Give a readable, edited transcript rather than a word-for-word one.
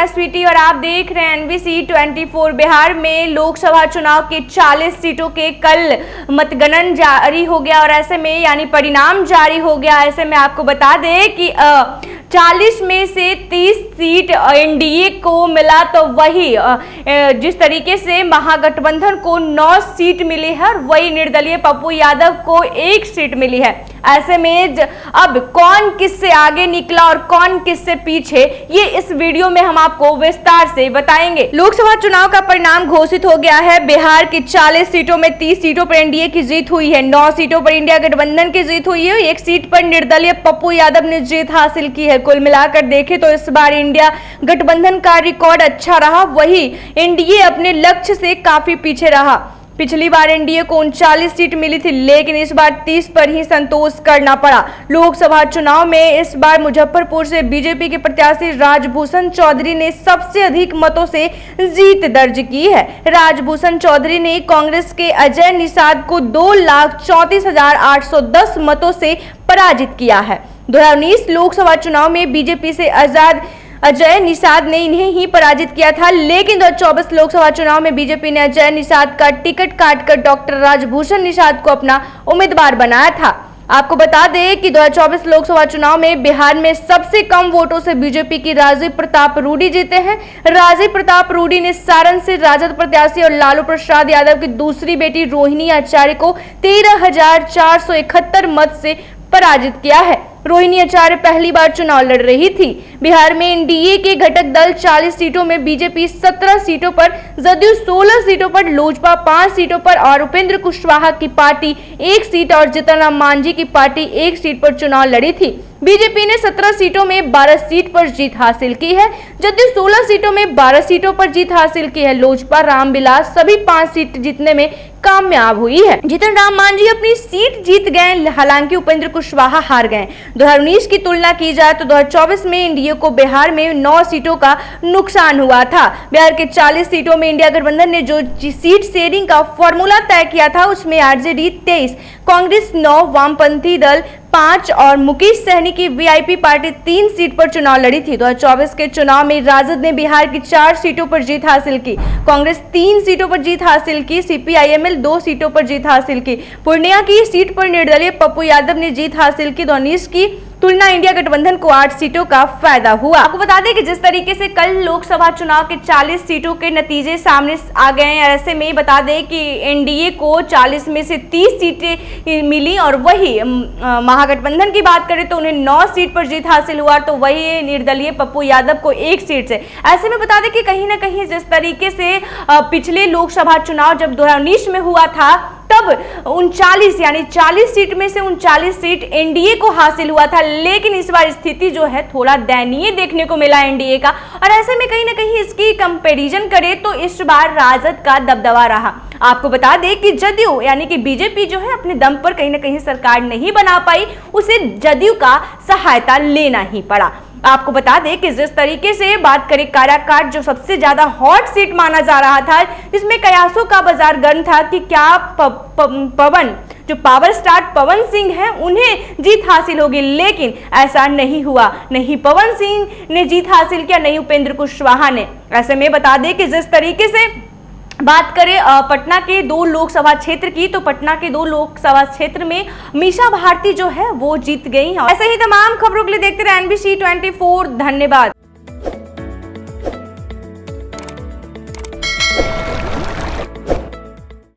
मैं स्वीटी और आप देख रहे हैं एनबीसी 24। बिहार में लोकसभा चुनाव के 40 सीटों के कल मतगणन जारी हो गया और ऐसे में यानी परिणाम जारी हो गया। ऐसे में आपको बता दें कि 40 में से 30 सीट एनडीए को मिला, तो वही जिस तरीके से महागठबंधन को 9 सीट मिली है और वही निर्दलीय पप्पू यादव को 1 सीट मिली है। ऐसे में अब कौन किससे आगे निकला और कौन किससे पीछे, ये इस वीडियो में हम आपको विस्तार से बताएंगे। लोकसभा चुनाव का परिणाम घोषित हो गया है। बिहार की 40 सीटों में 30 सीटों पर एनडीए की जीत हुई है, 9 सीटों पर इंडिया गठबंधन की जीत हुई है, 1 सीट पर निर्दलीय पप्पू यादव ने जीत हासिल की है। कुल मिलाकर देखें तो इस बार इंडिया गठबंधन का रिकॉर्ड अच्छा रहा, वही एनडीए अपने लक्ष्य से काफी पीछे रहा। पिछली बार एनडीए को 39 सीट मिली थी, लेकिन इस बार 30 पर ही संतोष करना पड़ा। लोकसभा चुनाव में इस बार मुजफ्फरपुर से बीजेपी के प्रत्याशी राजभूषण चौधरी ने सबसे अधिक मतों से जीत दर्ज की है। राजभूषण चौधरी ने कांग्रेस के अजय निषाद को 2,34,810 मतों से पराजित किया है। 2019 लोकसभा चुनाव में बीजेपी से अजय निषाद ने इन्हें ही पराजित किया था, लेकिन 2024 लोकसभा चुनाव में बीजेपी ने अजय निषाद का टिकट काटकर डॉक्टर राजभूषण निषाद को अपना उम्मीदवार बनाया था। आपको बता दें कि 2024 लोकसभा चुनाव में बिहार में सबसे कम वोटों से बीजेपी की राजीव प्रताप रूडी जीते हैं। राजीव प्रताप रूडी ने सारण से राजद प्रत्याशी और लालू प्रसाद यादव की दूसरी बेटी रोहिणी आचार्य को 13,471 मत से पराजित किया है। रोहिणी आचार्य पहली बार चुनाव लड़ रही थी। बिहार में एनडीए के घटक दल 40 सीटों में बीजेपी 17 सीटों पर, जदयू 16 सीटों पर, लोजपा 5 सीटों पर और उपेंद्र कुशवाहा की पार्टी 1 सीट और जीतन राम मांझी की पार्टी 1 सीट पर चुनाव लड़ी थी। बीजेपी ने 17 सीटों में 12 सीट पर जीत हासिल की है, जदयू 16 सीटों में 12 सीटों पर जीत हासिल की है। लोजपा रामविलास सभी 5 सीट जीतने में कामयाब हुई है। जीतन राम मांझी अपनी सीट जीत गए, हालांकि उपेंद्र कुशवाहा हार गए। 2019 की तुलना की जाए तो 2024 में एनडीए को बिहार में 9 सीटों का नुकसान हुआ था। बिहार के 40 सीटों में इंडिया गठबंधन ने जो सीट शेयरिंग का फॉर्मूला तय किया था, उसमें आरजेडी 23, कांग्रेस 9, वामपंथी दल 5 और मुकेश सहनी की वीआईपी पार्टी 3 सीट पर चुनाव लड़ी थी। 2024 के चुनाव में राजद ने बिहार की 4 सीटों पर जीत हासिल की, कांग्रेस 3 सीटों पर जीत हासिल की, सीपीआईएमएल 2 सीटों पर जीत हासिल की। पूर्णिया की सीट पर निर्दलीय पप्पू यादव ने जीत हासिल की। 2019 की तुलना इंडिया गठबंधन को 8 सीटों का फायदा हुआ। आपको बता दें कि जिस तरीके से कल लोकसभा चुनाव के 40 सीटों के नतीजे सामने आ गए हैं, ऐसे में बता दें कि एनडीए को 40 में से 30 सीटें मिली और वही महागठबंधन की बात करें तो उन्हें 9 सीट पर जीत हासिल हुआ, तो वही निर्दलीय पप्पू यादव को 1 सीट से। ऐसे में बता दें कि कहीं ना कहीं जिस तरीके से पिछले लोकसभा चुनाव जब 2019 में हुआ था, तब 39 यानी 40 सीट में से 39 सीट एनडीए को हासिल हुआ था, लेकिन इस बार स्थिति जो है थोड़ा दयनीय देखने को मिला एनडीए का। और ऐसे में कहीं ना कहीं इसकी कंपैरिजन करें तो इस बार राजद का दबदबा रहा। आपको बता दें कि जदयू यानी कि बीजेपी जो है अपने दम पर कहीं ना कहीं सरकार नहीं बना पाई, उसे जदयू का सहायता लेना ही पड़ा। आपको बता दें कि जिस तरीके से बात करें काराकाट, जो सबसे ज्यादा हॉट सीट माना जा रहा था, जिसमें कयासों का बाजार गर्म था कि क्या पवन जो पावर स्टार पवन सिंह हैं उन्हें जीत हासिल होगी, लेकिन ऐसा नहीं हुआ। नहीं पवन सिंह ने जीत हासिल किया, नहीं उपेंद्र कुशवाहा ने। ऐसे में बता दें कि जिस तरीके से बात करें पटना के 2 लोकसभा क्षेत्र की, तो पटना के 2 लोकसभा क्षेत्र में मीसा भारती जो है वो जीत गई हैं। ऐसे ही तमाम खबरों के लिए देखते रहे एनबीसी 24। धन्यवाद।